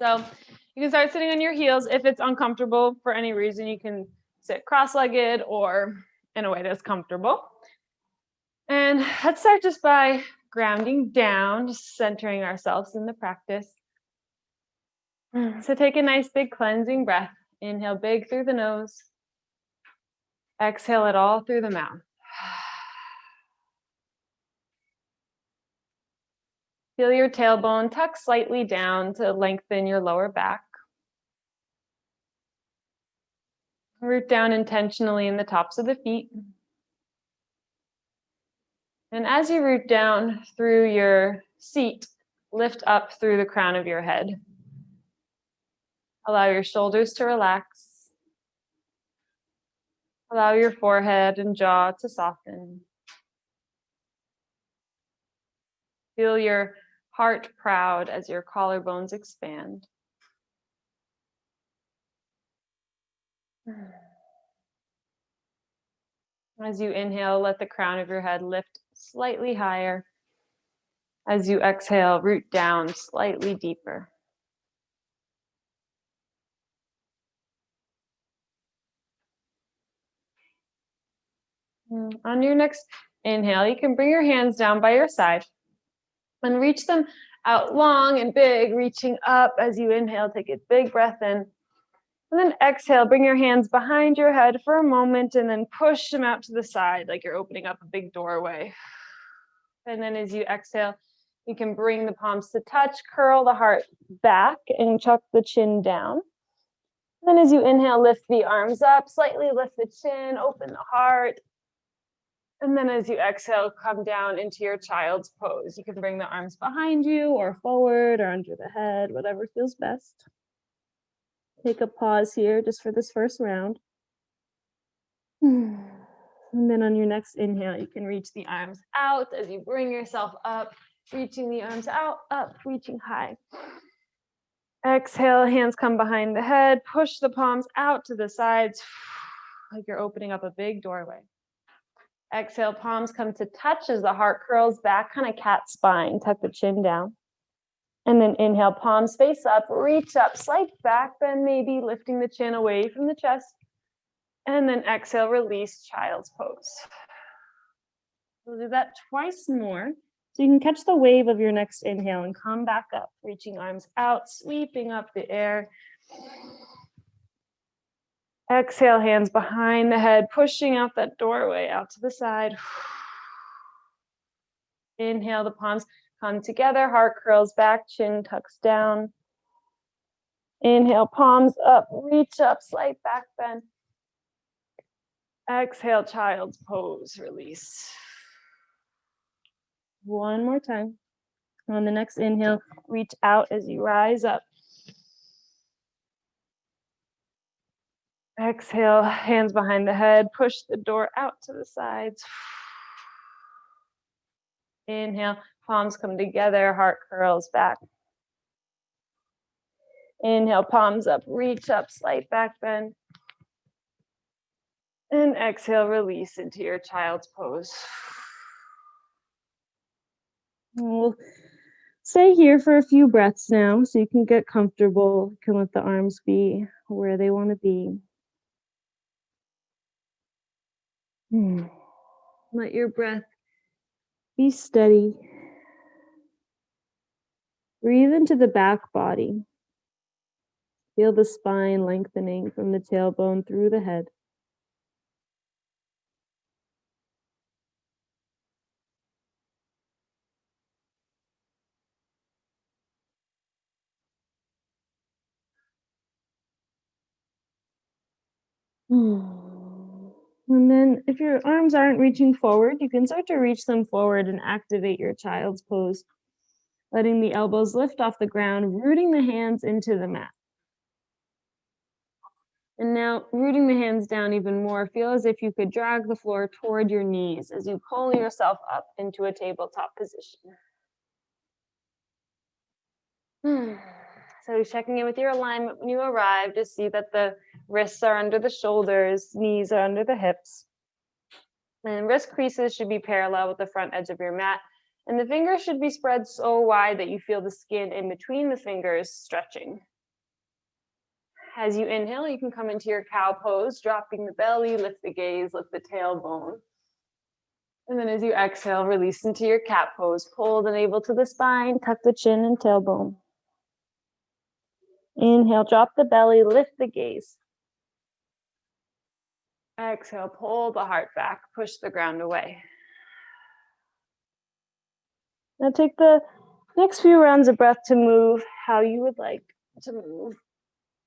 So you can start sitting on your heels. If it's uncomfortable for any reason, you can sit cross-legged or in a way that's comfortable. And let's start just by grounding down, just centering ourselves in the practice. So take a nice big cleansing breath. Inhale big through the nose. Exhale it all through the mouth. Feel your tailbone tuck slightly down to lengthen your lower back. Root down intentionally in the tops of the feet. And as you root down through your seat, lift up through the crown of your head. Allow your shoulders to relax. Allow your forehead and jaw to soften. Feel your heart proud as your collarbones expand. As you inhale, let the crown of your head lift slightly higher. As you exhale, root down slightly deeper. On your next inhale, you can bring your hands down by your side and reach them out long and big, reaching up as you inhale. Take a big breath in. And then exhale, bring your hands behind your head for a moment and then push them out to the side like you're opening up a big doorway. And then as you exhale, you can bring the palms to touch, curl the heart back and chuck the chin down. Then as you inhale, lift the arms up, slightly lift the chin, open the heart. And then as you exhale, come down into your child's pose. You can bring the arms behind you or forward or under the head, whatever feels best. Take a pause here just for this first round. And then on your next inhale, you can reach the arms out as you bring yourself up, reaching the arms out, up, reaching high. Exhale, hands come behind the head, push the palms out to the sides like you're opening up a big doorway. Exhale, palms come to touch as the heart curls back, kind of cat spine, tuck the chin down. And then inhale, palms face up, reach up, slight back bend maybe, lifting the chin away from the chest. And then exhale, release, child's pose. We'll do that twice more. So you can catch the wave of your next inhale and come back up, reaching arms out, sweeping up the air. Exhale, hands behind the head, pushing out that doorway out to the side. Inhale, the palms come together, heart curls back, chin tucks down. Inhale, palms up, reach up, slight back bend. Exhale, child's pose, release. One more time. On the next inhale, reach out as you rise up. Exhale, hands behind the head, push the door out to the sides. Inhale, palms come together, heart curls back. Inhale, palms up, reach up, slight back bend. And exhale, release into your child's pose. We'll stay here for a few breaths now so you can get comfortable. You can let the arms be where they want to be. Let your breath be steady. Breathe into the back body. Feel the spine lengthening from the tailbone through the head. And then if your arms aren't reaching forward, you can start to reach them forward and activate your child's pose, letting the elbows lift off the ground, rooting the hands into the mat. And now rooting the hands down even more, feel as if you could drag the floor toward your knees as you pull yourself up into a tabletop position. So checking in with your alignment when you arrive to see that the wrists are under the shoulders, knees are under the hips. And wrist creases should be parallel with the front edge of your mat. And the fingers should be spread so wide that you feel the skin in between the fingers stretching. As you inhale, you can come into your cow pose, dropping the belly, lift the gaze, lift the tailbone. And then as you exhale, release into your cat pose. Pull the navel to the spine, tuck the chin and tailbone. Inhale, drop the belly, lift the gaze. Exhale, pull the heart back, push the ground away. Now take the next few rounds of breath to move how you would like to move.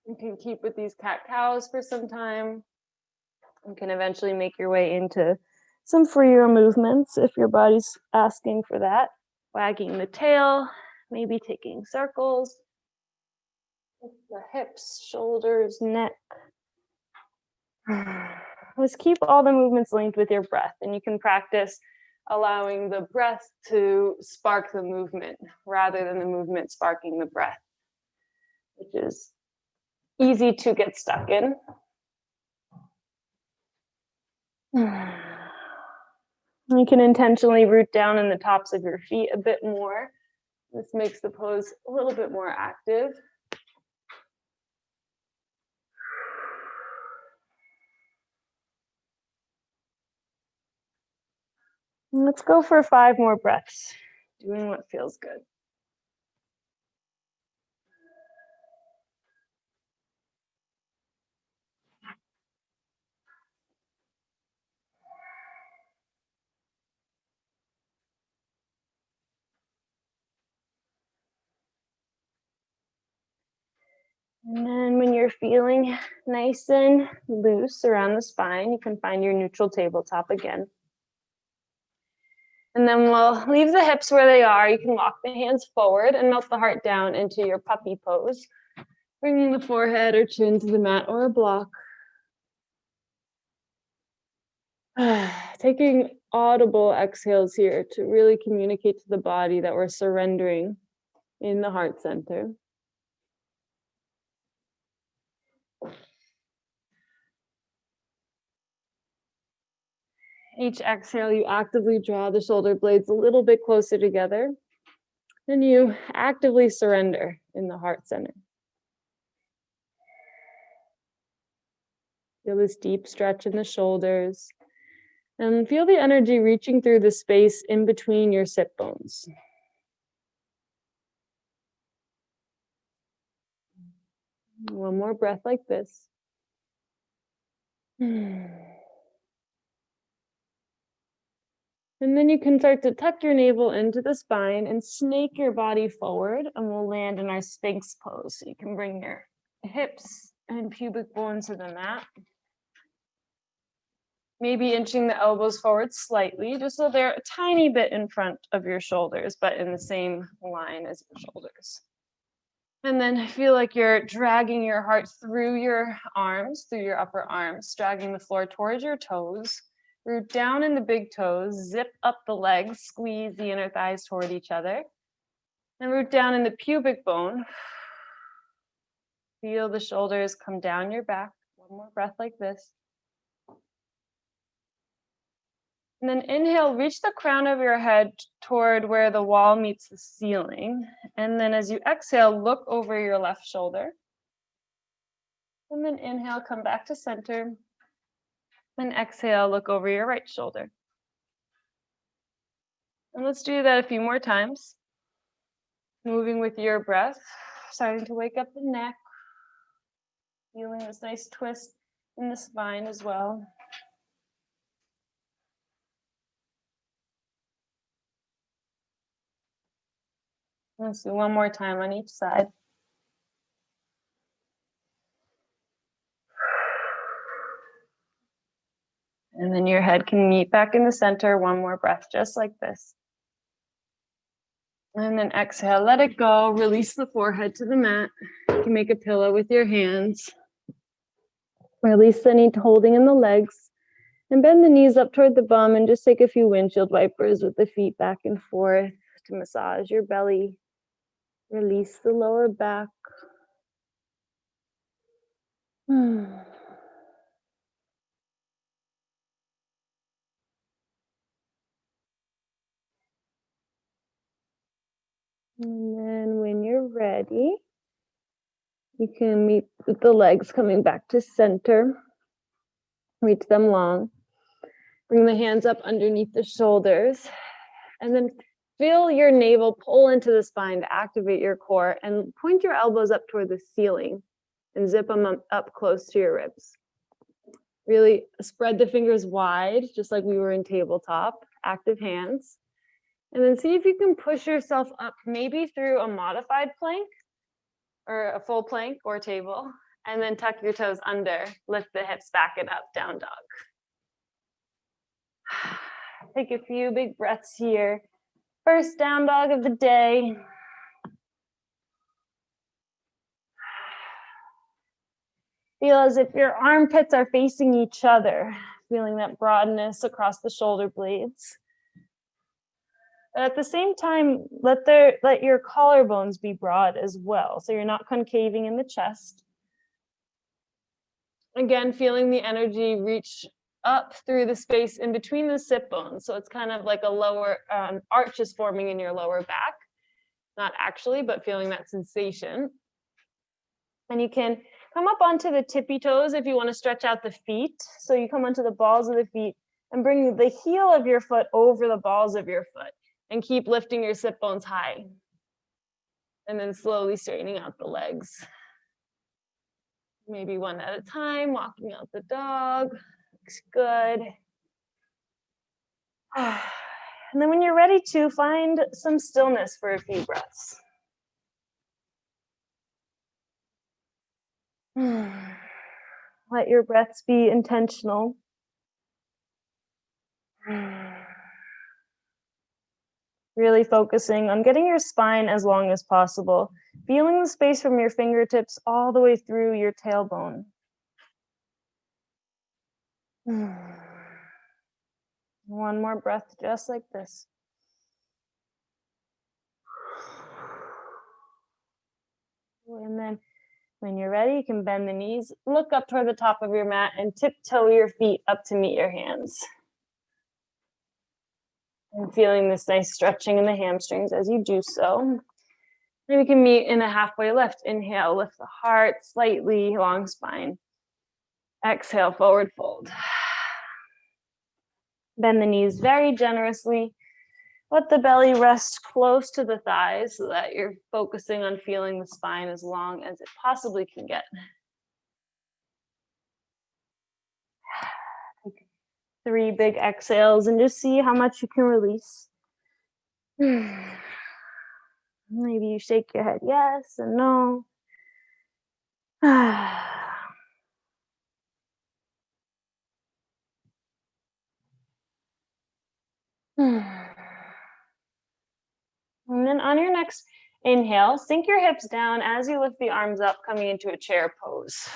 You can keep with these cat-cows for some time. You can eventually make your way into some freer movements if your body's asking for that. Wagging the tail, maybe taking circles. The hips, shoulders, neck. Let's keep all the movements linked with your breath, and you can practice allowing the breath to spark the movement rather than the movement sparking the breath, which is easy to get stuck in. You can intentionally root down in the tops of your feet a bit more. This makes the pose a little bit more active. Let's go for 5 more breaths, doing what feels good. And then when you're feeling nice and loose around the spine, you can find your neutral tabletop again. And then we'll leave the hips where they are. You can walk the hands forward and melt the heart down into your puppy pose, bringing the forehead or chin to the mat or a block. Taking audible exhales here to really communicate to the body that we're surrendering in the heart center. Each exhale, you actively draw the shoulder blades a little bit closer together, and you actively surrender in the heart center. Feel this deep stretch in the shoulders, and feel the energy reaching through the space in between your sit bones. One more breath like this. And then you can start to tuck your navel into the spine and snake your body forward, and we'll land in our Sphinx pose. So you can bring your hips and pubic bone to the mat. Maybe inching the elbows forward slightly, just so they're a tiny bit in front of your shoulders, but in the same line as your shoulders. And then feel like you're dragging your heart through your arms, through your upper arms, dragging the floor towards your toes. Root down in the big toes, zip up the legs, squeeze the inner thighs toward each other. And root down in the pubic bone. Feel the shoulders come down your back. One more breath like this. And then inhale, reach the crown of your head toward where the wall meets the ceiling. And then as you exhale, look over your left shoulder. And then inhale, come back to center. And exhale, look over your right shoulder. And let's do that a few more times. Moving with your breath, starting to wake up the neck. Feeling this nice twist in the spine as well. Let's do one more time on each side. And then your head can meet back in the center. One more breath, just like this. And then exhale, let it go. Release the forehead to the mat. You can make a pillow with your hands. Release any holding in the legs. And bend the knees up toward the bum and just take a few windshield wipers with the feet back and forth to massage your belly. Release the lower back. And then when you're ready, You can meet with the legs coming back to center. Reach them long. Bring the hands up underneath the shoulders. And then feel your navel pull into the spine to activate your core, and point your elbows up toward the ceiling and zip them up close to your ribs. Really spread the fingers wide, just like we were in tabletop, active hands. And then see if you can push yourself up, maybe through a modified plank or a full plank or table, and then tuck your toes under, lift the hips back and up, down dog. Take a few big breaths here. First down dog of the day. Feel as if your armpits are facing each other, feeling that broadness across the shoulder blades. But at the same time, let your collarbones be broad as well, so you're not concaving in the chest. Again, feeling the energy reach up through the space in between the sit bones. So it's kind of like a lower arch is forming in your lower back. Not actually, but feeling that sensation. And you can come up onto the tippy toes if you want to stretch out the feet. So you come onto the balls of the feet and bring the heel of your foot over the balls of your foot and keep lifting your sit bones high. And then slowly straightening out the legs. Maybe one at a time, walking out the dog. Looks good. And then when you're ready to, find some stillness for a few breaths. Let your breaths be intentional. Really focusing on getting your spine as long as possible, feeling the space from your fingertips all the way through your tailbone. One more breath just like this. And then when you're ready, you can bend the knees, look up toward the top of your mat, and tiptoe your feet up to meet your hands. And feeling this nice stretching in the hamstrings as you do so. Then we can meet in a halfway lift. Inhale, lift the heart slightly, long spine. Exhale, forward fold. Bend the knees very generously. Let the belly rest close to the thighs so that you're focusing on feeling the spine as long as it possibly can get. Take 3 big exhales and just see how much you can release. Maybe you shake your head yes and no. And then on your next inhale, sink your hips down as you lift the arms up, coming into a chair pose.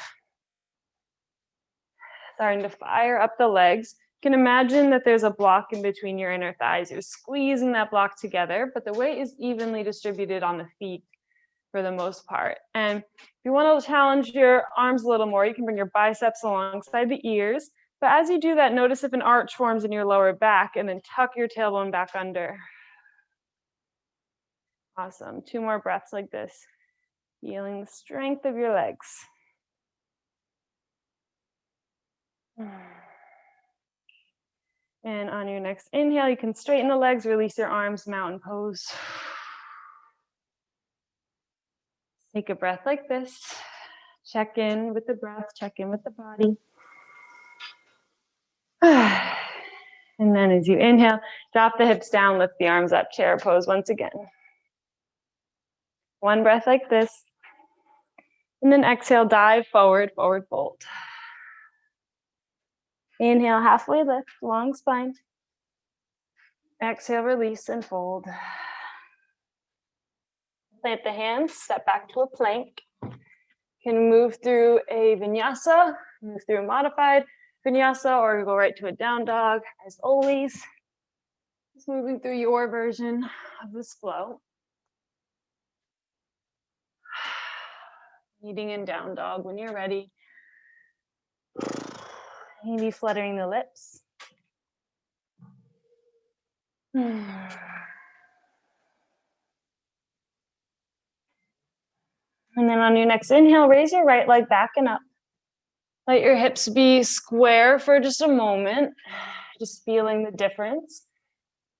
Starting to fire up the legs. You can imagine that there's a block in between your inner thighs. You're squeezing that block together, but the weight is evenly distributed on the feet for the most part. And if you want to challenge your arms a little more, you can bring your biceps alongside the ears. But as you do that, notice if an arch forms in your lower back, and then tuck your tailbone back under. Awesome. 2 more breaths like this. Feeling the strength of your legs. And on your next inhale, you can straighten the legs, release your arms, mountain pose. Take a breath like this. Check in with the breath, check in with the body. And then as you inhale, drop the hips down, lift the arms up, chair pose once again. 1 breath like this. And then exhale, dive forward, forward fold. Inhale, halfway lift, long spine. Exhale, release and fold. Plant the hands, step back to a plank. You can move through a vinyasa, move through a modified vinyasa, or go right to a down dog. As always, just moving through your version of this flow. Meeting in down dog when you're ready. Maybe fluttering the lips. And then on your next inhale, raise your right leg back and up. Let your hips be square for just a moment, just feeling the difference.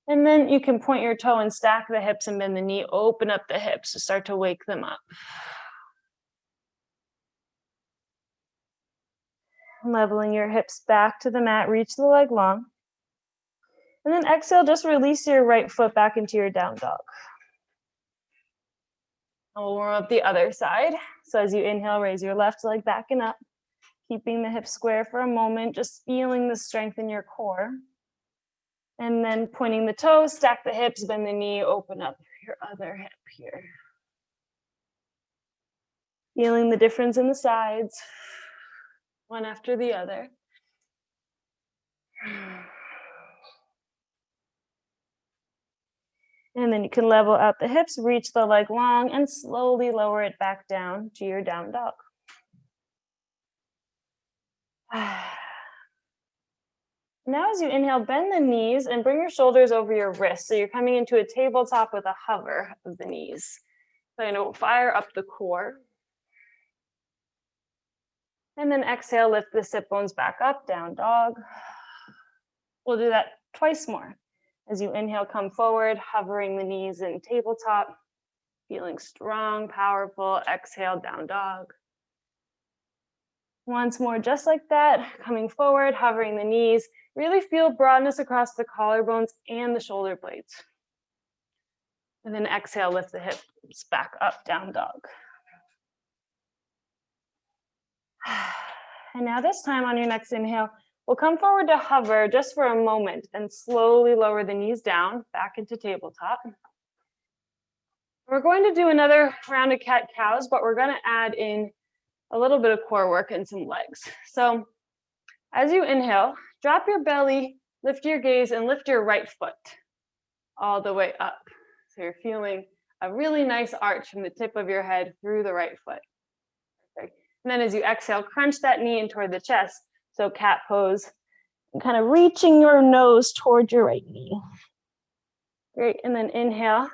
And then you can point your toe and stack the hips and bend the knee, open up the hips to start to wake them up. Leveling your hips back to the mat, reach the leg long. And then exhale, just release your right foot back into your down dog. And we'll warm up the other side. So as you inhale, raise your left leg back and up, keeping the hips square for a moment, just feeling the strength in your core. And then pointing the toes, stack the hips, bend the knee, open up your other hip here. Feeling the difference in the sides, one after the other. And then you can level out the hips, reach the leg long, and slowly lower it back down to your down dog. Now as you inhale, bend the knees and bring your shoulders over your wrists. So you're coming into a tabletop with a hover of the knees. So you're going to fire up the core. And then exhale, lift the sit bones back up, down dog. We'll do that twice more. As you inhale, come forward, hovering the knees in tabletop, feeling strong, powerful. Exhale, down dog. Once more, just like that, coming forward, hovering the knees. Really feel broadness across the collarbones and the shoulder blades. And then exhale, lift the hips back up, down dog. And now this time on your next inhale, we'll come forward to hover just for a moment and slowly lower the knees down, back into tabletop. We're going to do another round of cat-cows, but we're going to add in a little bit of core work and some legs. So as you inhale, drop your belly, lift your gaze, and lift your right foot all the way up. So you're feeling a really nice arch from the tip of your head through the right foot. Perfect. And then as you exhale, crunch that knee in toward the chest. So cat pose, and kind of reaching your nose toward your right knee. Great, and then inhale,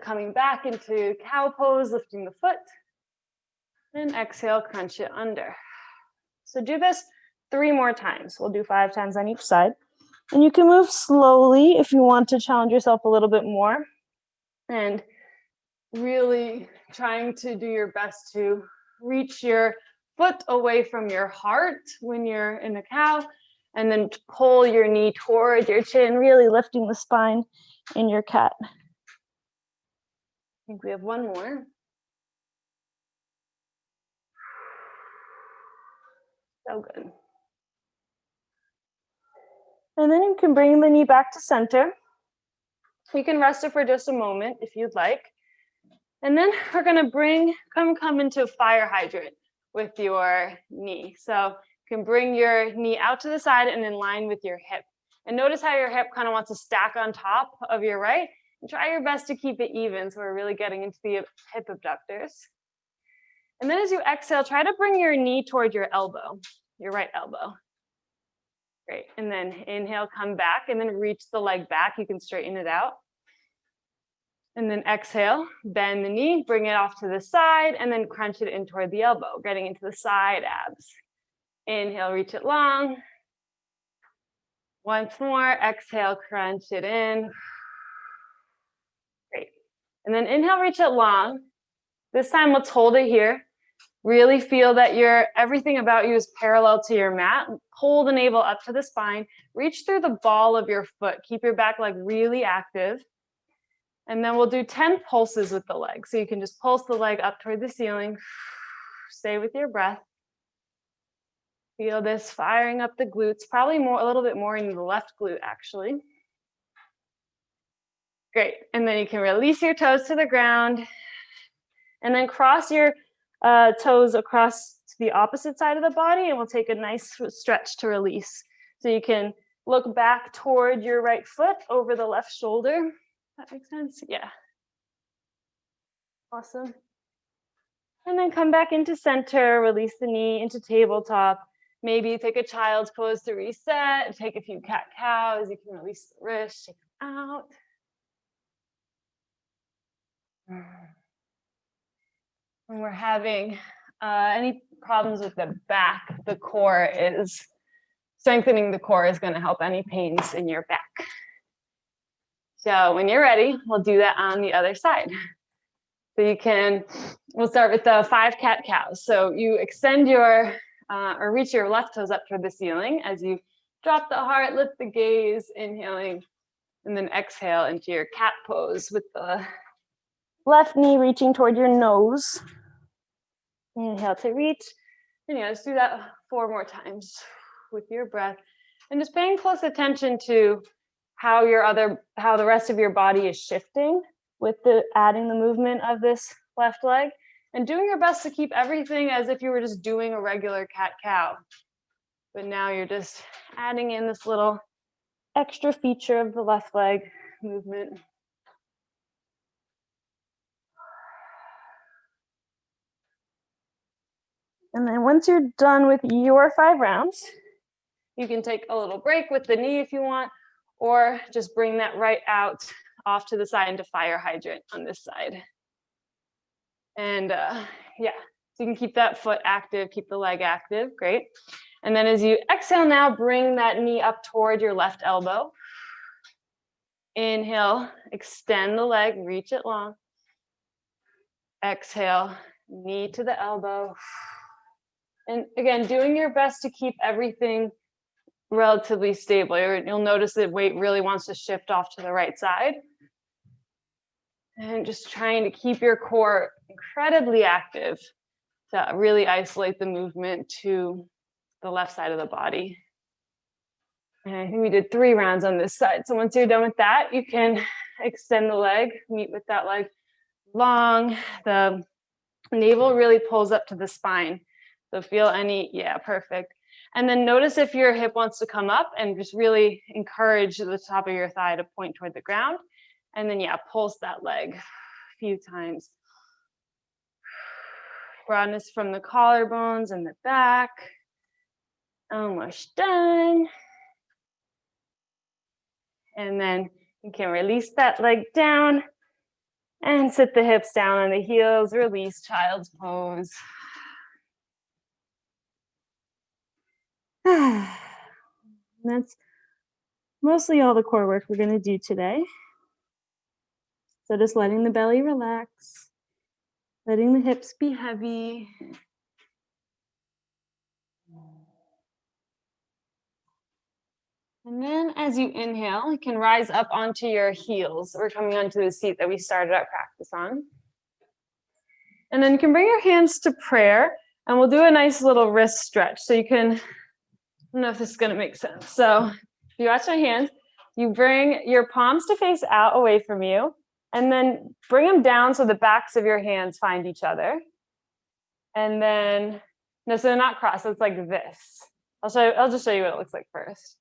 coming back into cow pose, lifting the foot. And exhale, crunch it under. So do this 3 more times. We'll do 5 times on each side. And you can move slowly if you want to challenge yourself a little bit more. And really trying to do your best to reach your foot away from your heart when you're in a cow. And then pull your knee toward your chin, really lifting the spine in your cat. I think we have 1 more. So good. And then you can bring the knee back to center. You can rest it for just a moment if you'd like. And then we're gonna come into a fire hydrant with your knee. So you can bring your knee out to the side and in line with your hip. And notice how your hip kind of wants to stack on top of your right. And try your best to keep it even, so we're really getting into the hip abductors. And then as you exhale, try to bring your knee toward your elbow, your right elbow. Great, and then inhale, come back, and then reach the leg back. You can straighten it out. And then exhale, bend the knee, bring it off to the side, and then crunch it in toward the elbow, getting into the side abs. Inhale, reach it long. Once more, exhale, crunch it in. Great. And then inhale, reach it long. This time, let's hold it here. Really feel that everything about you is parallel to your mat. Pull the navel up to the spine. Reach through the ball of your foot. Keep your back leg really active. And then we'll do 10 pulses with the leg. So you can just pulse the leg up toward the ceiling. Stay with your breath. Feel this firing up the glutes, probably a little bit more in the left glute, actually. Great. And then you can release your toes to the ground. And then cross your toes across to the opposite side of the body, and we'll take a nice stretch to release. So you can look back toward your right foot over the left shoulder. That makes sense? Yeah. Awesome. And then come back into center, release the knee into tabletop. Maybe take a child's pose to reset, take a few cat-cows. You can release the wrist, shake them out. when we're having any problems with the back, the core is strengthening the core is going to help any pains in your back. So when you're ready, we'll do that on the other side. So we'll start with the 5 cat-cows. So you extend your, or reach your left toes up toward the ceiling as you drop the heart, lift the gaze, inhaling, and then exhale into your cat pose with the left knee reaching toward your nose. Inhale to reach. And let's do that 4 more times with your breath. And just paying close attention to how the rest of your body is shifting with adding the movement of this left leg, and doing your best to keep everything as if you were just doing a regular cat-cow. But now you're just adding in this little extra feature of the left leg movement. And then once you're done with your 5 rounds, you can take a little break with the knee if you want, or just bring that right out off to the side into fire hydrant on this side. And yeah, so you can keep that foot active, keep the leg active, great. And then as you exhale now, bring that knee up toward your left elbow. Inhale, extend the leg, reach it long. Exhale, knee to the elbow. And again, doing your best to keep everything relatively stable. You'll notice that weight really wants to shift off to the right side. And just trying to keep your core incredibly active to really isolate the movement to the left side of the body. And I think we did 3 rounds on this side. So once you're done with that, you can extend the leg, meet with that leg long. The navel really pulls up to the spine. So feel yeah, perfect. And then notice if your hip wants to come up, and just really encourage the top of your thigh to point toward the ground. And then, yeah, pulse that leg a few times. Broadness from the collarbones and the back. Almost done. And then you can release that leg down and sit the hips down on the heels. Release child's pose. That's mostly all the core work we're going to do today. So just letting the belly relax, letting the hips be heavy. And then as you inhale, you can rise up onto your heels. We're coming onto the seat that we started our practice on. And then you can bring your hands to prayer, and we'll do a nice little wrist stretch. So you can, I don't know if this is going to make sense. So if you watch my hands, you bring your palms to face out away from you, and then bring them down so the backs of your hands find each other. And then, no, so they're not crossed, it's like this. I'll just show you what it looks like first.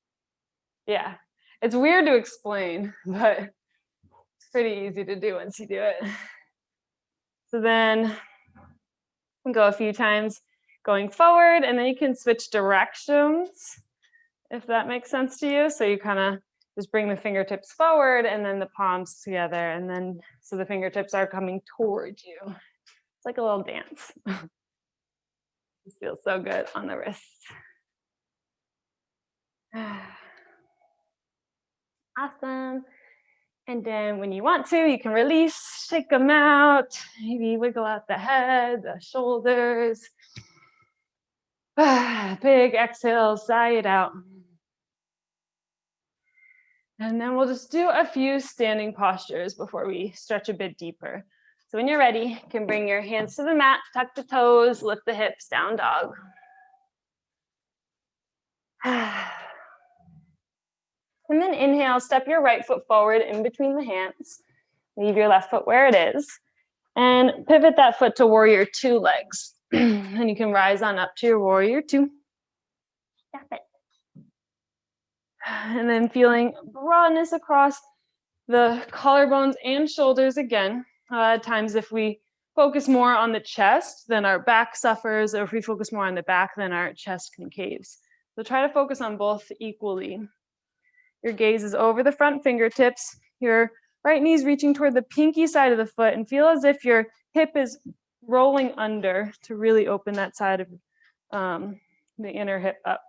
Yeah, it's weird to explain, but it's pretty easy to do once you do it. So then go a few times going forward, and then you can switch directions, if that makes sense to you. So you kind of just bring the fingertips forward and then the palms together, and then so the fingertips are coming towards you. It's like a little dance. This feels so good on the wrists. Awesome. And then when you want to, you can release, shake them out, maybe wiggle out the head, the shoulders. Big exhale, sigh it out. And then we'll just do a few standing postures before we stretch a bit deeper. So when you're ready, you can bring your hands to the mat, tuck the toes, lift the hips, down dog. And then inhale, step your right foot forward in between the hands. Leave your left foot where it is. And pivot that foot to warrior 2 legs. And you can rise on up to your warrior 2. Step it. And then feeling broadness across the collarbones and shoulders again. At times if we focus more on the chest, then our back suffers, or if we focus more on the back, then our chest concaves. So try to focus on both equally. Your gaze is over the front fingertips. Your right knee is reaching toward the pinky side of the foot, and feel as if your hip is rolling under to really open that side of the inner hip up.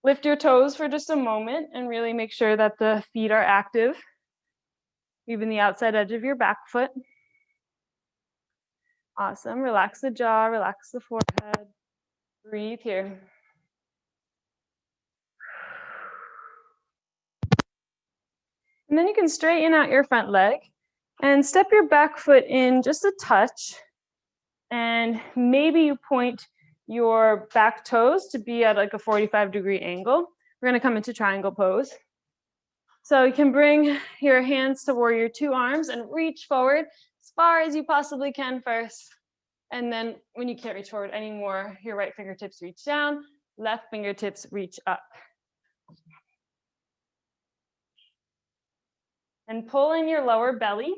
Lift your toes for just a moment and really make sure that the feet are active, even the outside edge of your back foot. Awesome. Relax the jaw, relax the forehead. Breathe here. And then you can straighten out your front leg and step your back foot in just a touch. And maybe you point your back toes to be at like a 45-degree angle. We're going to come into triangle pose. So you can bring your hands to warrior two arms and reach forward as far as you possibly can first. And then when you can't reach forward anymore, your right fingertips reach down, left fingertips reach up. And pull in your lower belly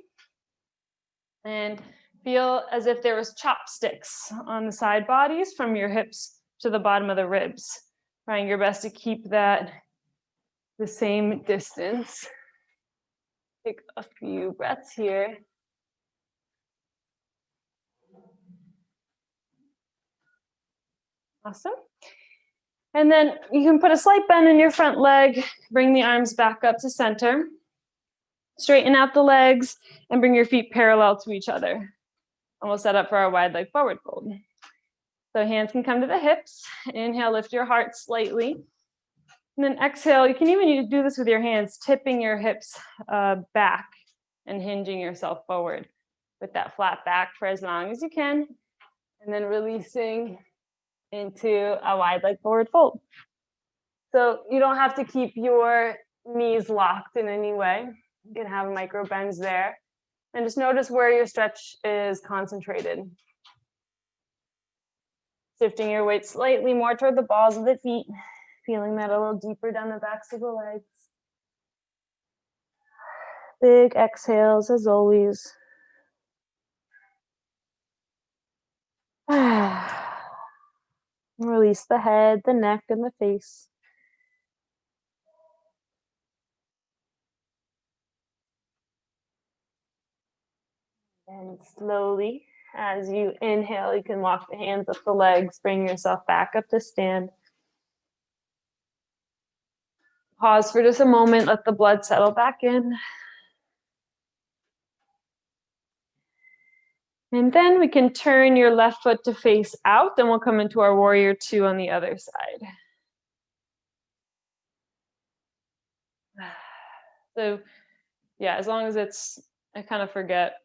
and feel as if there was chopsticks on the side bodies from your hips to the bottom of the ribs. Trying your best to keep that the same distance. Take a few breaths here. Awesome. And then you can put a slight bend in your front leg, bring the arms back up to center. Straighten out the legs and bring your feet parallel to each other. And we'll set up for our wide leg forward fold. So hands can come to the hips. Inhale, lift your heart slightly. And then exhale, you can even do this with your hands, tipping your hips back and hinging yourself forward with that flat back for as long as you can. And then releasing into a wide leg forward fold. So you don't have to keep your knees locked in any way. You can have micro bends there. And just notice where your stretch is concentrated. Shifting your weight slightly more toward the balls of the feet. Feeling that a little deeper down the backs of the legs. Big exhales as always. Release the head, the neck, and the face. And slowly, as you inhale, you can walk the hands up the legs, bring yourself back up to stand. Pause for just a moment, let the blood settle back in. And then we can turn your left foot to face out, then we'll come into our warrior two on the other side. So yeah, as long as it's, I kind of forget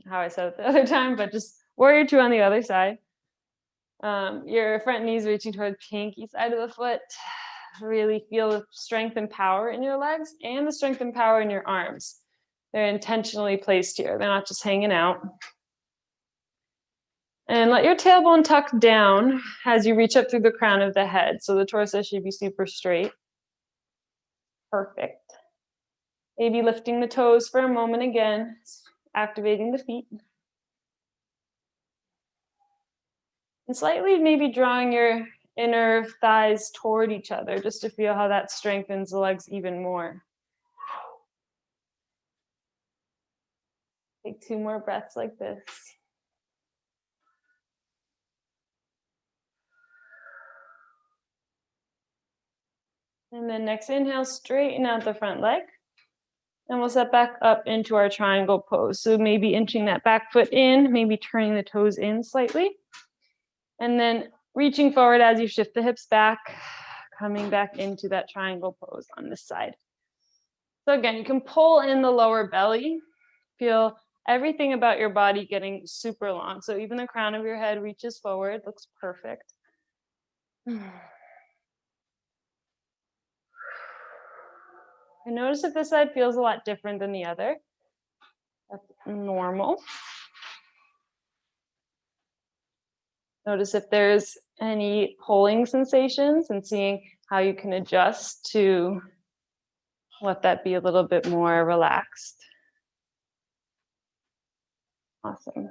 how I said it the other time, but just warrior two on the other side. Your front knees reaching toward the pinky side of the foot. Really feel the strength and power in your legs and the strength and power in your arms. They're intentionally placed here. They're not just hanging out. And let your tailbone tuck down as you reach up through the crown of the head. So the torso should be super straight. Perfect. Maybe lifting the toes for a moment again, activating the feet. And slightly maybe drawing your inner thighs toward each other just to feel how that strengthens the legs even more. Take 2 more breaths like this. And then next inhale, straighten out the front leg. And we'll set back up into our triangle pose. So maybe inching that back foot in, maybe turning the toes in slightly. And then reaching forward as you shift the hips back, coming back into that triangle pose on this side. So again, you can pull in the lower belly. Feel everything about your body getting super long. So even the crown of your head reaches forward, looks perfect. And notice if this side feels a lot different than the other. That's normal. Notice if there's any pulling sensations and seeing how you can adjust to let that be a little bit more relaxed. Awesome.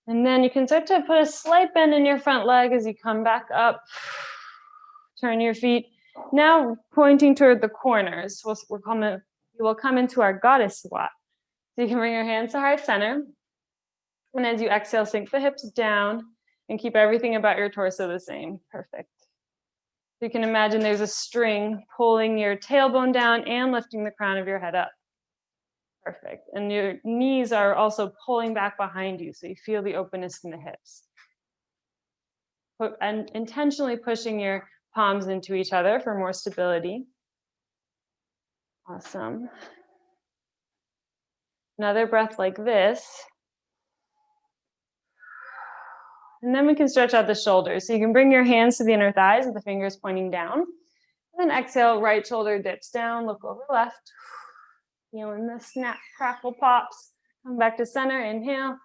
And then you can start to put a slight bend in your front leg as you come back up. Turn your feet. Now pointing toward the corners. You will come into our goddess squat. So you can bring your hands to heart center. And as you exhale, sink the hips down and keep everything about your torso the same. Perfect. You can imagine there's a string pulling your tailbone down and lifting the crown of your head up. Perfect. And your knees are also pulling back behind you, so you feel the openness in the hips. And intentionally pushing your palms into each other for more stability. Awesome. Another breath like this. And then we can stretch out the shoulders. So you can bring your hands to the inner thighs with the fingers pointing down. And then exhale, right shoulder dips down, look over left. Feeling the snap, crackle, pops. Come back to center, inhale.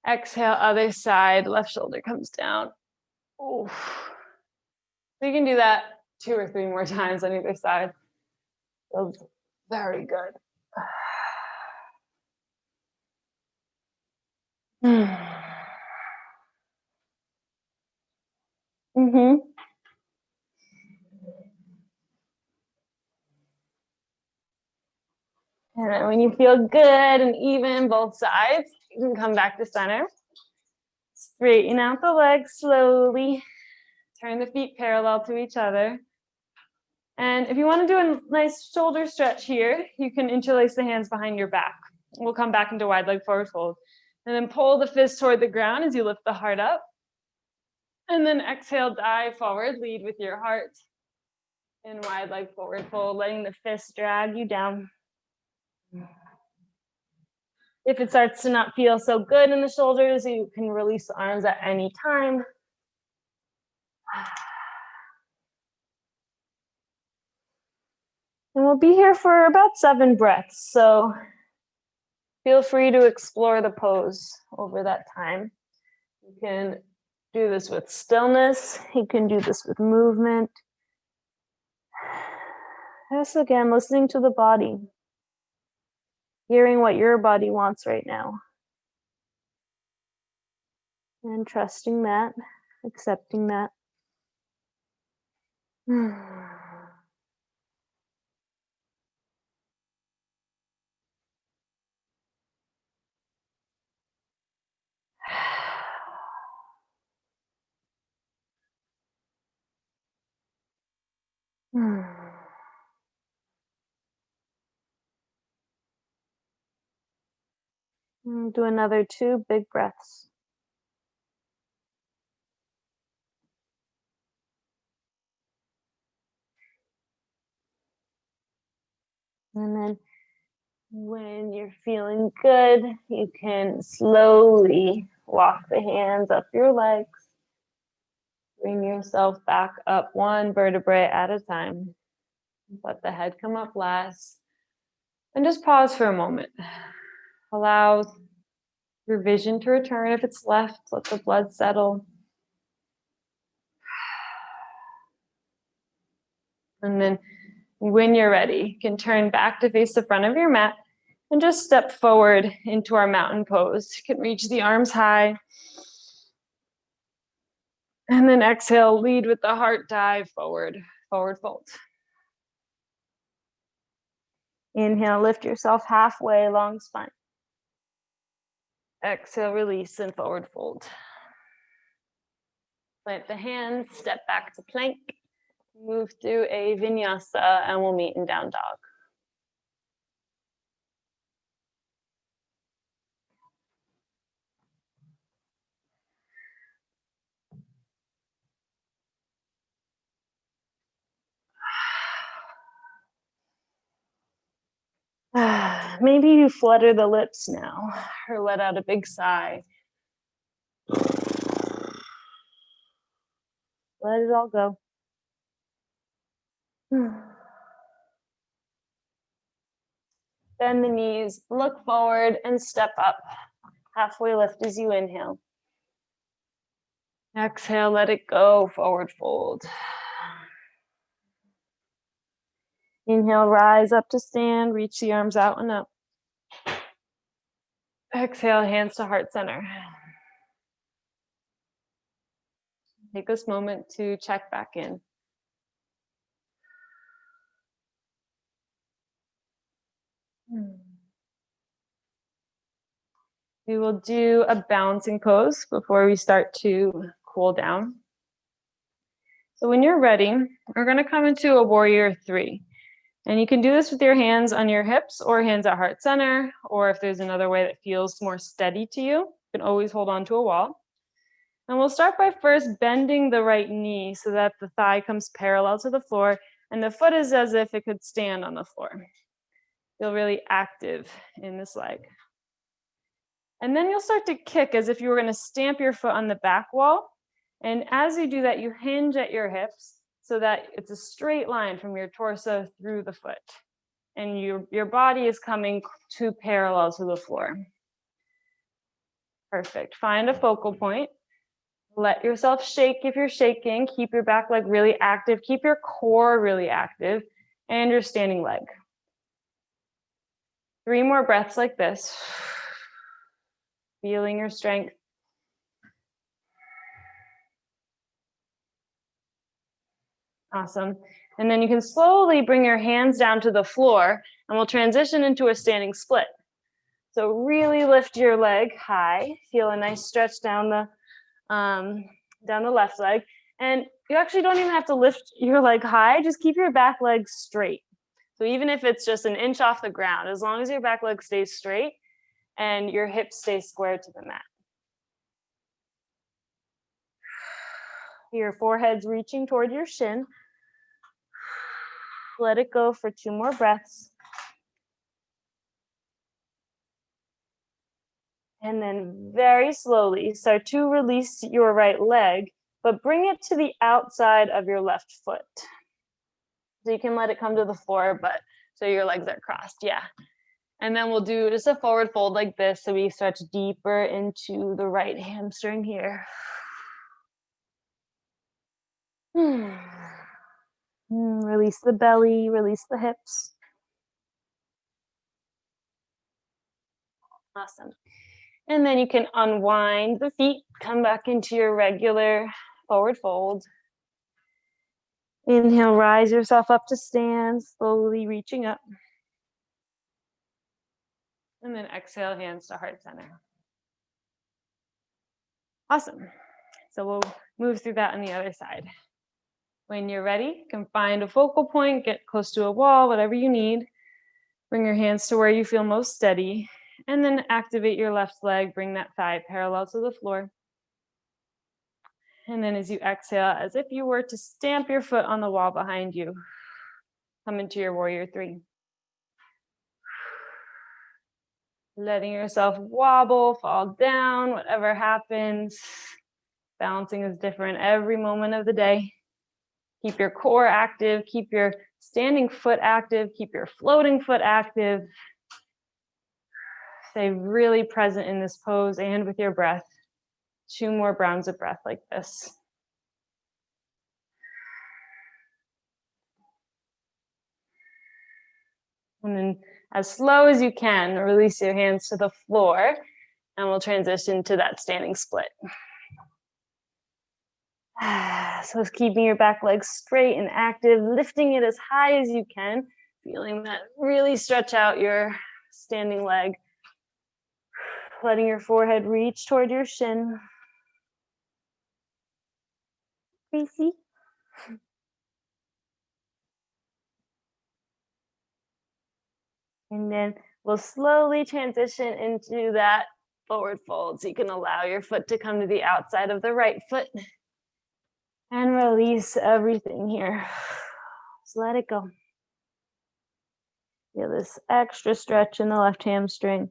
Exhale, other side, left shoulder comes down. Oof. So you can do that 2 or 3 more times on either side. Feels very good. Mm-hmm. And then when you feel good and even both sides, you can come back to center. Straighten out the legs slowly. Turn the feet parallel to each other. And if you want to do a nice shoulder stretch here, you can interlace the hands behind your back. We'll come back into wide leg forward fold. And then pull the fist toward the ground as you lift the heart up. And then exhale, dive forward, lead with your heart. In wide leg forward fold, letting the fist drag you down. If it starts to not feel so good in the shoulders, you can release the arms at any time. And we'll be here for about 7 breaths, so feel free to explore the pose over that time. You can do this with stillness. You can do this with movement. Just again, listening to the body. Hearing what your body wants right now. And trusting that, accepting that. Do another 2 big breaths. And then when you're feeling good, you can slowly walk the hands up your legs. Bring yourself back up 1 vertebrae at a time. Let the head come up last. And just pause for a moment. Allow your vision to return if it's left. Let the blood settle. And then when you're ready, you can turn back to face the front of your mat and just step forward into our mountain pose. You can reach the arms high. And then exhale, lead with the heart, dive forward, forward fold. Inhale, lift yourself halfway, long spine. Exhale, release and forward fold. Plant the hands, step back to plank. Move through a vinyasa and we'll meet in down dog. Maybe you flutter the lips now or let out a big sigh. Let it all go. Bend the knees, look forward and step up. Halfway lift as you inhale. Exhale, let it go, forward fold. Inhale, rise up to stand, reach the arms out and up. Exhale, hands to heart center. Take this moment to check back in. We will do a balancing pose before we start to cool down. So when you're ready, we're going to come into a warrior 3. And you can do this with your hands on your hips or hands at heart center, or if there's another way that feels more steady to you, you can always hold on to a wall. And we'll start by first bending the right knee so that the thigh comes parallel to the floor and the foot is as if it could stand on the floor. Feel really active in this leg. And then you'll start to kick as if you were going to stamp your foot on the back wall. And as you do that, you hinge at your hips so that it's a straight line from your torso through the foot. And your body is coming to parallel to the floor. Perfect. Find a focal point. Let yourself shake if you're shaking. Keep your back leg really active. Keep your core really active and your standing leg. 3 more breaths like this. Feeling your strength. Awesome. And then you can slowly bring your hands down to the floor and we'll transition into a standing split. So really lift your leg high. Feel a nice stretch down the left leg. And you actually don't even have to lift your leg high. Just keep your back leg straight. So even if it's just an inch off the ground, as long as your back leg stays straight and your hips stay square to the mat. Your forehead's reaching toward your shin. Let it go for 2 more breaths. And then very slowly start to release your right leg, but bring it to the outside of your left foot. So you can let it come to the floor, but so your legs are crossed, yeah. And then we'll do just a forward fold like this so we stretch deeper into the right hamstring here. Release the belly, release the hips. Awesome. And then you can unwind the feet, come back into your regular forward fold. Inhale, rise yourself up to stand, slowly reaching up. And then exhale, hands to heart center. Awesome. So we'll move through that on the other side. When you're ready, you can find a focal point, get close to a wall, whatever you need. Bring your hands to where you feel most steady. And then activate your left leg, bring that thigh parallel to the floor. And then as you exhale, as if you were to stamp your foot on the wall behind you, come into your warrior 3. Letting yourself wobble, fall down, whatever happens. Balancing is different every moment of the day. Keep your core active, keep your standing foot active, keep your floating foot active. Stay really present in this pose and with your breath. 2 more rounds of breath like this. And then as slow as you can, release your hands to the floor and we'll transition to that standing split. So it's keeping your back leg straight and active, lifting it as high as you can, feeling that really stretch out your standing leg. Letting your forehead reach toward your shin. Gracie. And then we'll slowly transition into that forward fold. So you can allow your foot to come to the outside of the right foot. And release everything here. Just let it go. Feel this extra stretch in the left hamstring.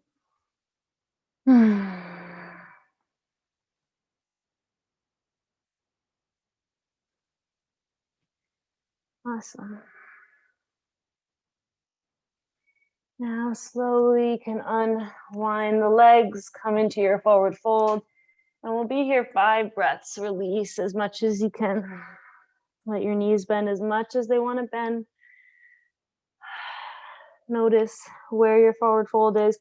Awesome. Now slowly can unwind the legs, come into your forward fold. And we'll be here 5 breaths. Release as much as you can. Let your knees bend as much as they want to bend. Notice where your forward fold is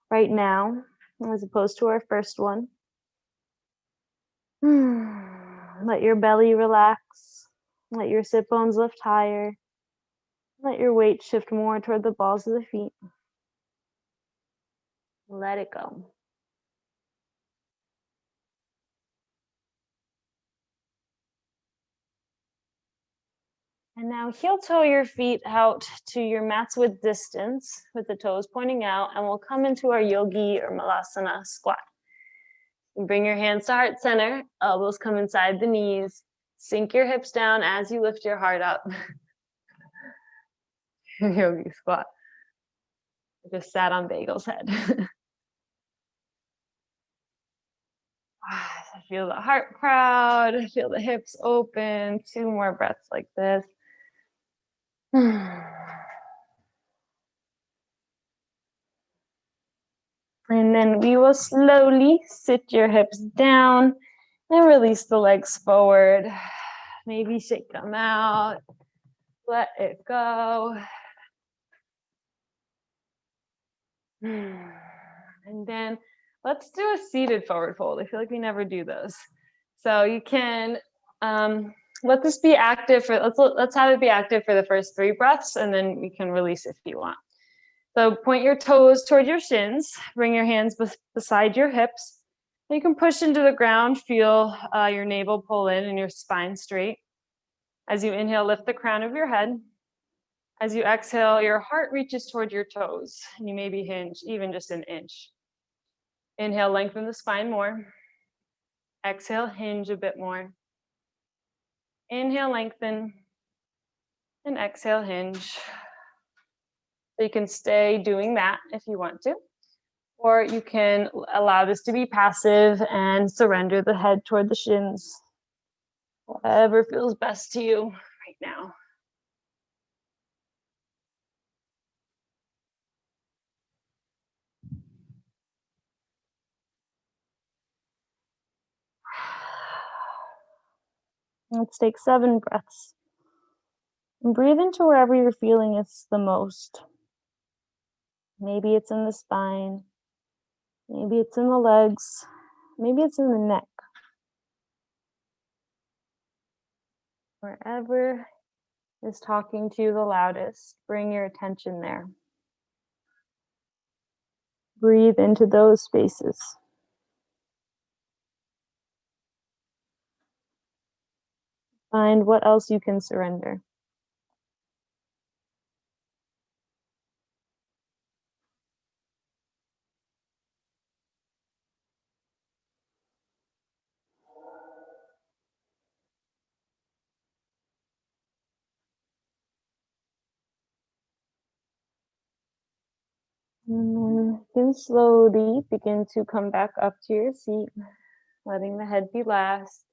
right now, as opposed to our first one. Let your belly relax. Let your sit bones lift higher. Let your weight shift more toward the balls of the feet. Let it go. And now heel toe your feet out to your mat's width distance with the toes pointing out, and we'll come into our yogi or malasana squat. You bring your hands to heart center, elbows come inside the knees, sink your hips down as you lift your heart up. Yogi squat. I just sat on Bagel's head. I feel the heart proud, feel the hips open, 2 more breaths like this. And then we will slowly sit your hips down and release the legs forward. Maybe shake them out, let it go. And then let's do a seated forward fold. I feel like we never do those. So you can let this be active for, let's have it be active for the first 3 breaths, and then we can release if you want. So point your toes toward your shins, bring your hands beside your hips. You can push into the ground, feel your navel pull in and your spine straight. As you inhale, lift the crown of your head. As you exhale, your heart reaches toward your toes, and you maybe hinge even just an inch. Inhale, lengthen the spine more. Exhale, hinge a bit more. Inhale, lengthen, and exhale, hinge. So you can stay doing that if you want to, or you can allow this to be passive and surrender the head toward the shins. Whatever feels best to you right now. Let's take 7 breaths. And breathe into wherever you're feeling it's the most. Maybe it's in the spine. Maybe it's in the legs. Maybe it's in the neck. Wherever is talking to you the loudest, bring your attention there. Breathe into those spaces. Find what else you can surrender. And then you can slowly begin to come back up to your seat, letting the head be last.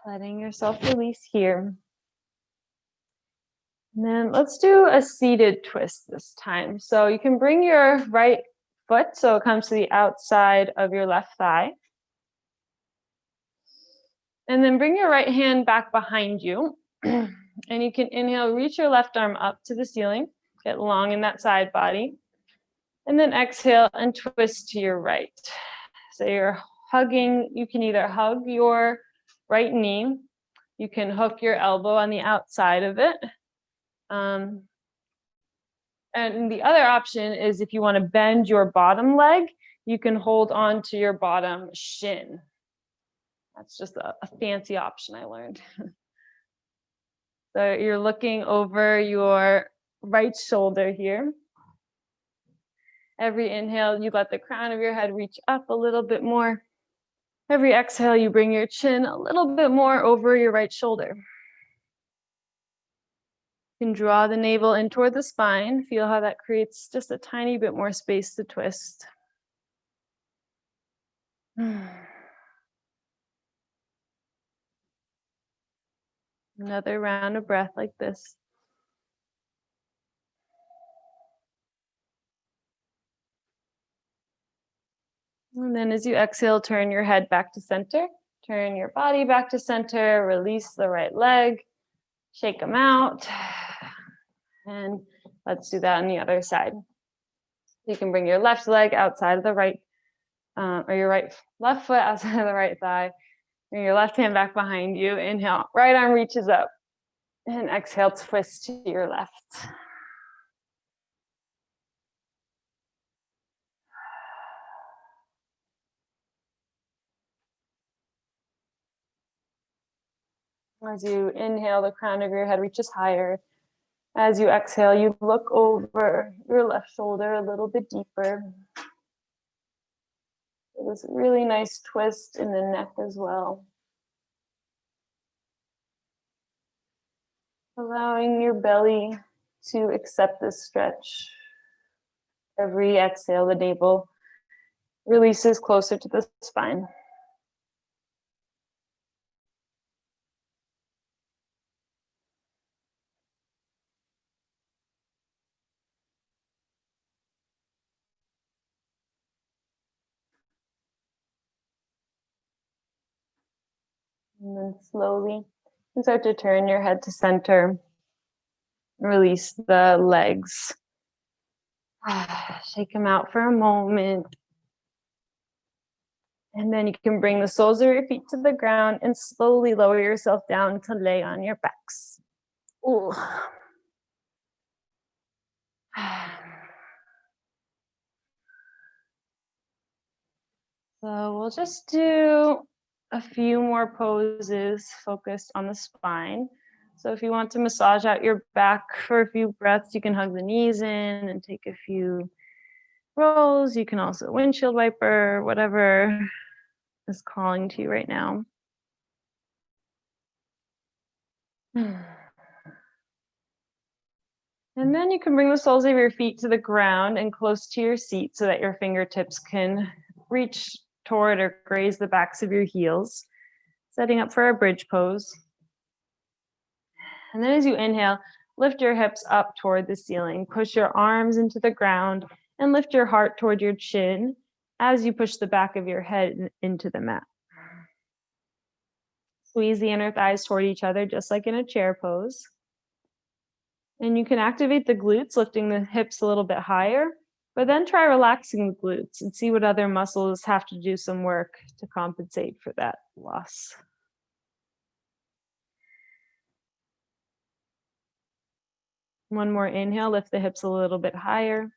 Letting yourself release here. And then let's do a seated twist this time. So you can bring your right foot so it comes to the outside of your left thigh. And then bring your right hand back behind you. And you can inhale, reach your left arm up to the ceiling, get long in that side body. And then exhale and twist to your right. So you're hugging, you can either hug your right knee, you can hook your elbow on the outside of it. And the other option is if you want to bend your bottom leg, you can hold on to your bottom shin. That's just a fancy option I learned. So you're looking over your right shoulder here. Every inhale, you let the crown of your head reach up a little bit more. Every exhale, you bring your chin a little bit more over your right shoulder. You can draw the navel in toward the spine. Feel how that creates just a tiny bit more space to twist. Another round of breath like this. And then as you exhale, turn your head back to center. Turn your body back to center. Release the right leg. Shake them out. And let's do that on the other side. You can bring your left leg outside of the right, or your left foot outside of the right thigh. Bring your left hand back behind you. Inhale, right arm reaches up. And exhale, twist to your left. As you inhale, the crown of your head reaches higher. As you exhale, you look over your left shoulder a little bit deeper. There's a really nice twist in the neck as well. Allowing your belly to accept this stretch. Every exhale, the navel releases closer to the spine. And then slowly you start to turn your head to center. Release the legs. Shake them out for a moment. And then you can bring the soles of your feet to the ground and slowly lower yourself down to lay on your backs. Ooh. So we'll just do a few more poses focused on the spine. So if you want to massage out your back for a few breaths, you can hug the knees in and take a few rolls. You can also windshield wiper, whatever is calling to you right now. And then you can bring the soles of your feet to the ground and close to your seat so that your fingertips can reach toward or graze the backs of your heels, setting up for a bridge pose. And then as you inhale, lift your hips up toward the ceiling, push your arms into the ground, and lift your heart toward your chin as you push the back of your head into the mat. Squeeze the inner thighs toward each other, just like in a chair pose. And you can activate the glutes, lifting the hips a little bit higher, but then try relaxing the glutes and see what other muscles have to do some work to compensate for that loss. One more inhale, lift the hips a little bit higher.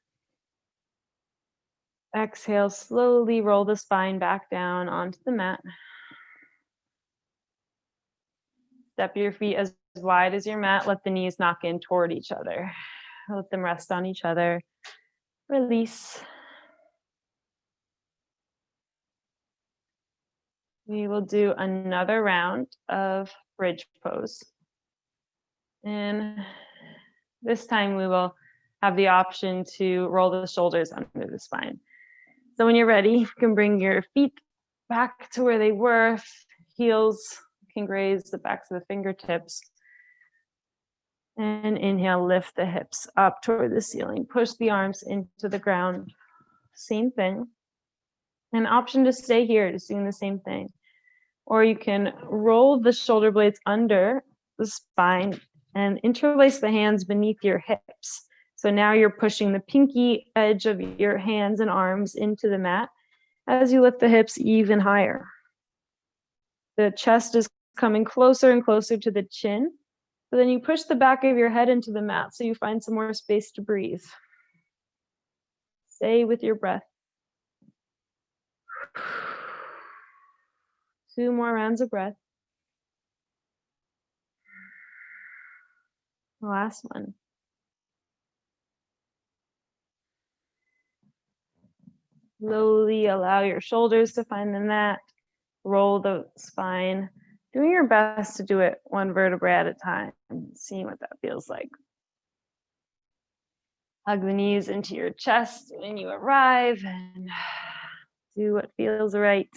Exhale, slowly roll the spine back down onto the mat. Step your feet as wide as your mat. Let the knees knock in toward each other. Let them rest on each other. Release. We will do another round of bridge pose. And this time we will have the option to roll the shoulders under the spine. So when you're ready, you can bring your feet back to where they were. Heels can graze the backs of the fingertips. And inhale, lift the hips up toward the ceiling. Push the arms into the ground. Same thing. An option to stay here, just doing the same thing. Or you can roll the shoulder blades under the spine and interlace the hands beneath your hips. So now you're pushing the pinky edge of your hands and arms into the mat as you lift the hips even higher. The chest is coming closer and closer to the chin. So then you push the back of your head into the mat so you find some more space to breathe. Stay with your breath. 2 more rounds of breath. Last one. Slowly allow your shoulders to find the mat. Roll the spine. Doing your best to do it one vertebrae at a time. Seeing what that feels like. Hug the knees into your chest when you arrive and do what feels right.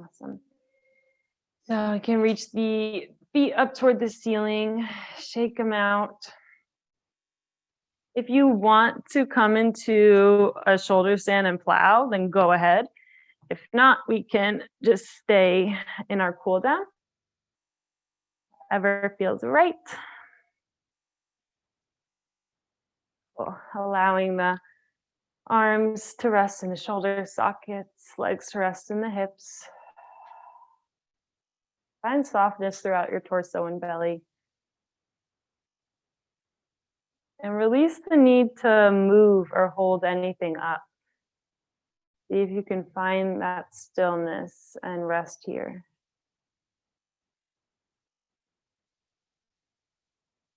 Awesome. So you can reach the feet up toward the ceiling, shake them out. If you want to come into a shoulder stand and plow, then go ahead. If not, we can just stay in our cool down. Whatever feels right. Cool. Allowing the arms to rest in the shoulder sockets, legs to rest in the hips. Find softness throughout your torso and belly. And release the need to move or hold anything up. See if you can find that stillness and rest here.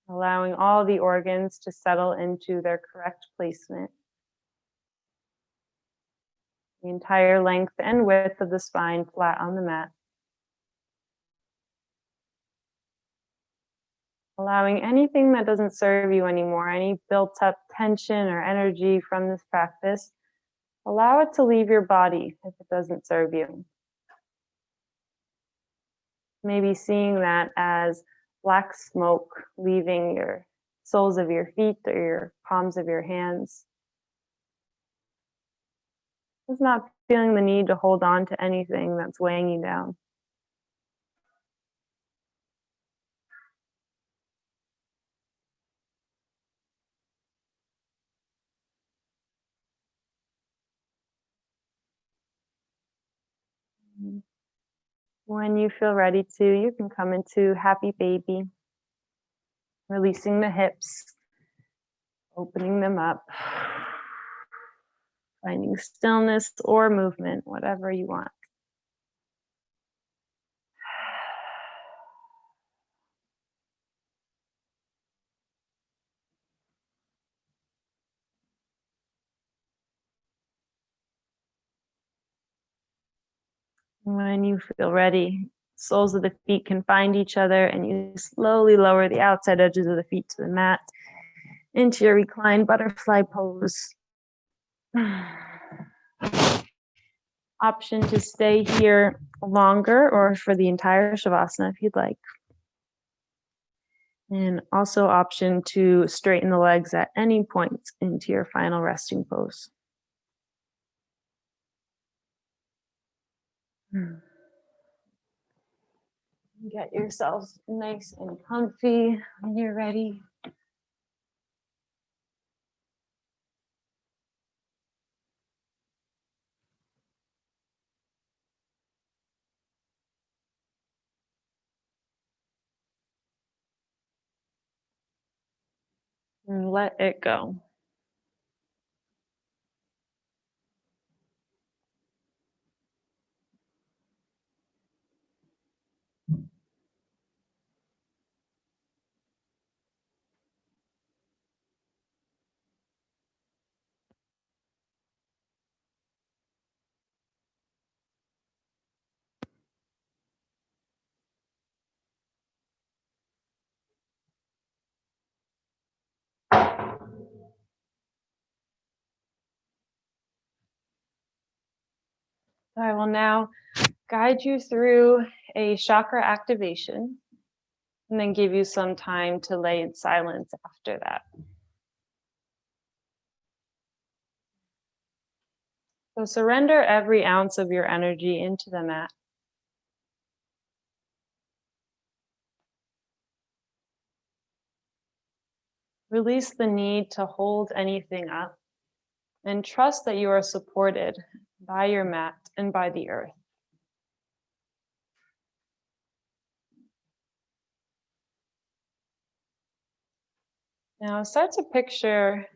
Allowing all the organs to settle into their correct placement. The entire length and width of the spine flat on the mat. Allowing anything that doesn't serve you anymore, any built up tension or energy from this practice, allow it to leave your body if it doesn't serve you. Maybe seeing that as black smoke leaving your soles of your feet or your palms of your hands. It's not feeling the need to hold on to anything that's weighing you down. When you feel ready to, you can come into happy baby, releasing the hips, opening them up, finding stillness or movement, whatever you want. When you feel ready, soles of the feet can find each other and you slowly lower the outside edges of the feet to the mat into your reclined butterfly pose. Option to stay here longer or for the entire Savasana if you'd like. And also option to straighten the legs at any point into your final resting pose. Get yourselves nice and comfy when you're ready. And let it go. I will now guide you through a chakra activation and then give you some time to lay in silence after that. So surrender every ounce of your energy into the mat. Release the need to hold anything up and trust that you are supported by your mat and by the earth. Now start to picture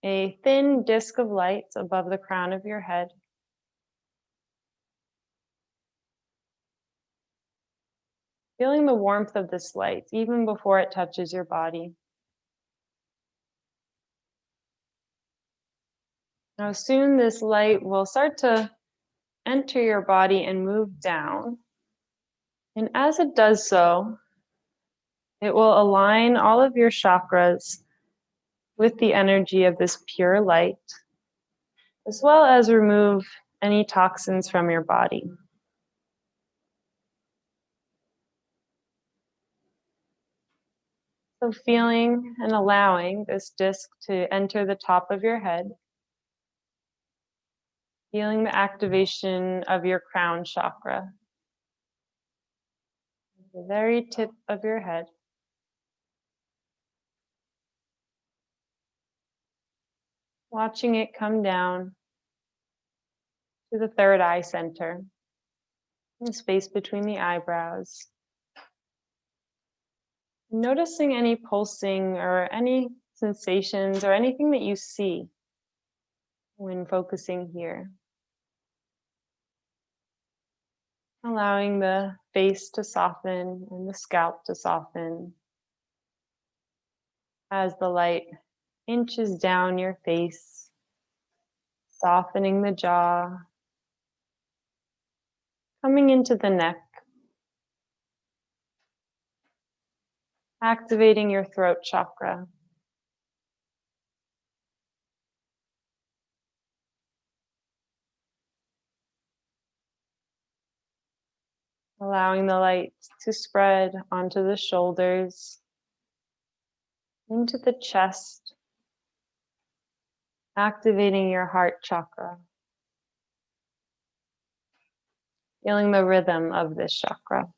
a thin disc of light above the crown of your head. Feeling the warmth of this light even before it touches your body. Now soon this light will start to enter your body and move down. And as it does so, it will align all of your chakras with the energy of this pure light, as well as remove any toxins from your body. So feeling and allowing this disc to enter the top of your head, feeling the activation of your crown chakra, the very tip of your head. Watching it come down to the third eye center, the space between the eyebrows. Noticing any pulsing or any sensations or anything that you see when focusing here. Allowing the face to soften and the scalp to soften as the light inches down your face, softening the jaw, coming into the neck, activating your throat chakra. Allowing the light to spread onto the shoulders, into the chest, activating your heart chakra. Feeling the rhythm of this chakra.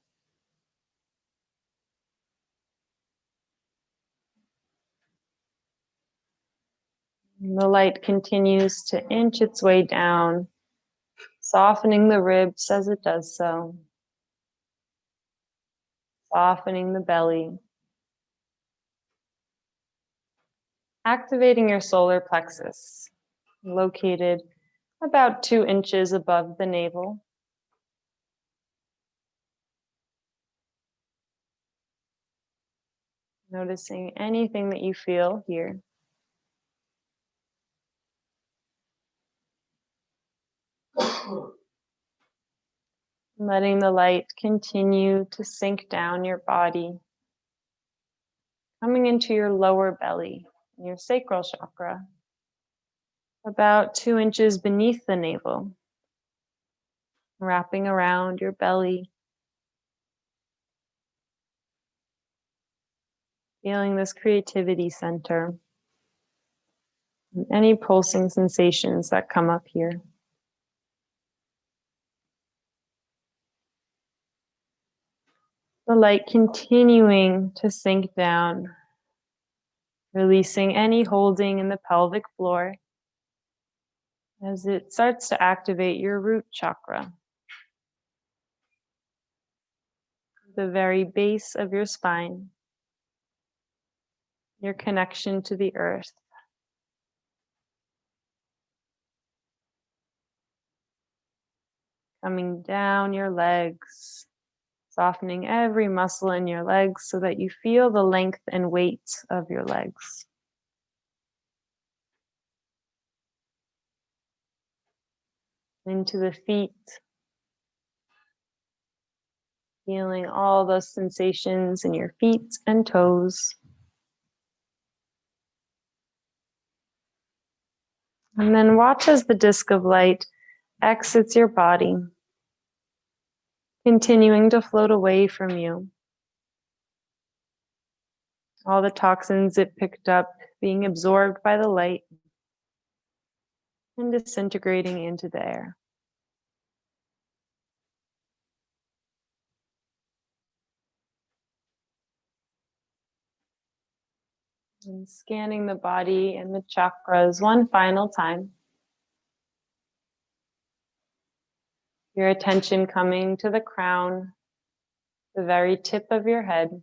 And the light continues to inch its way down, softening the ribs as it does so. Softening the belly. Activating your solar plexus, located about 2 inches above the navel. Noticing anything that you feel here. Letting the light continue to sink down your body, coming into your lower belly, your sacral chakra, about 2 inches beneath the navel, wrapping around your belly, feeling this creativity center, and any pulsing sensations that come up here. The light continuing to sink down, releasing any holding in the pelvic floor as it starts to activate your root chakra, the very base of your spine, your connection to the earth. Coming down your legs, softening every muscle in your legs so that you feel the length and weight of your legs. Into the feet, feeling all those sensations in your feet and toes. And then watch as the disc of light exits your body, continuing to float away from you. All the toxins it picked up being absorbed by the light and disintegrating into the air. And scanning the body and the chakras one final time. Your attention coming to the crown, the very tip of your head.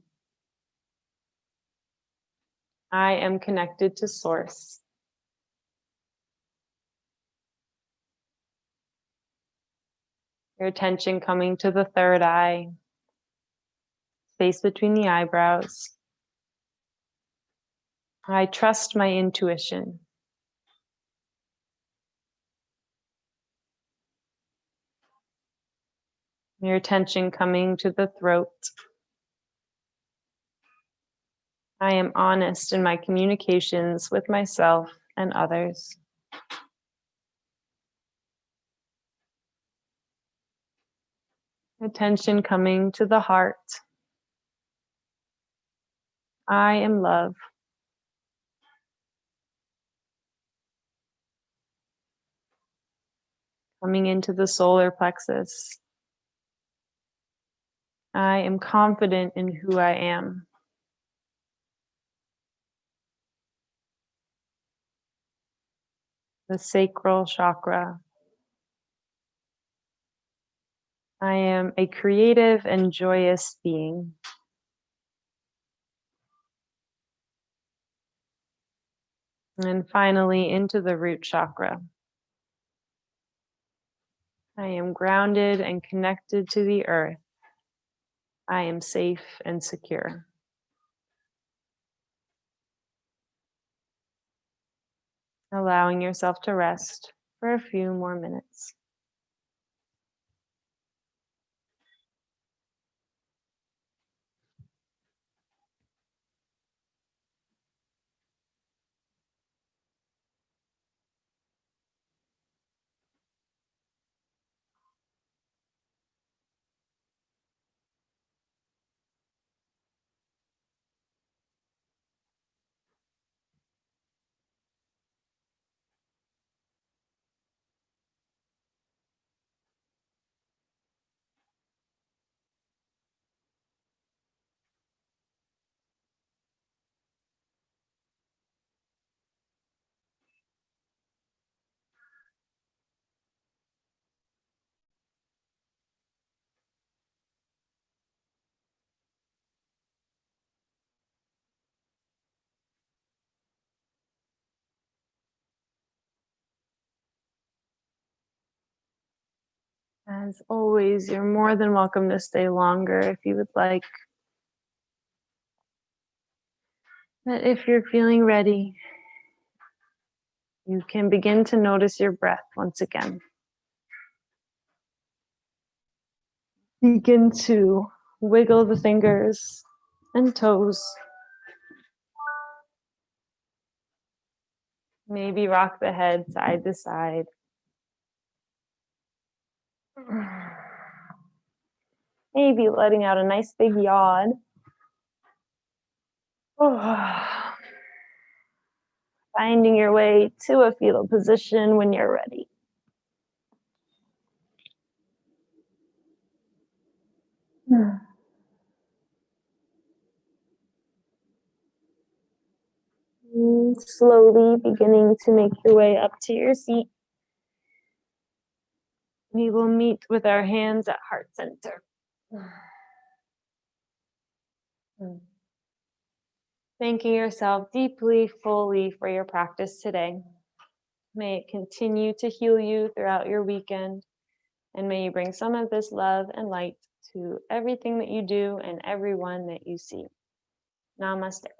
I am connected to Source. Your attention coming to the third eye, space between the eyebrows. I trust my intuition. Your attention coming to the throat. I am honest in my communications with myself and others. Attention coming to the heart. I am love. Coming into the solar plexus. I am confident in who I am. The sacral chakra. I am a creative and joyous being. And finally, into the root chakra. I am grounded and connected to the earth. I am safe and secure. Allowing yourself to rest for a few more minutes. As always, you're more than welcome to stay longer if you would like. But if you're feeling ready, you can begin to notice your breath once again. Begin to wiggle the fingers and toes. Maybe rock the head side to side. Maybe letting out a nice big yawn. Finding your way to a fetal position when you're ready. Slowly beginning to make your way up to your seat. We will meet with our hands at heart center. Thanking yourself deeply, fully for your practice today. May it continue to heal you throughout your weekend. And may you bring some of this love and light to everything that you do and everyone that you see. Namaste.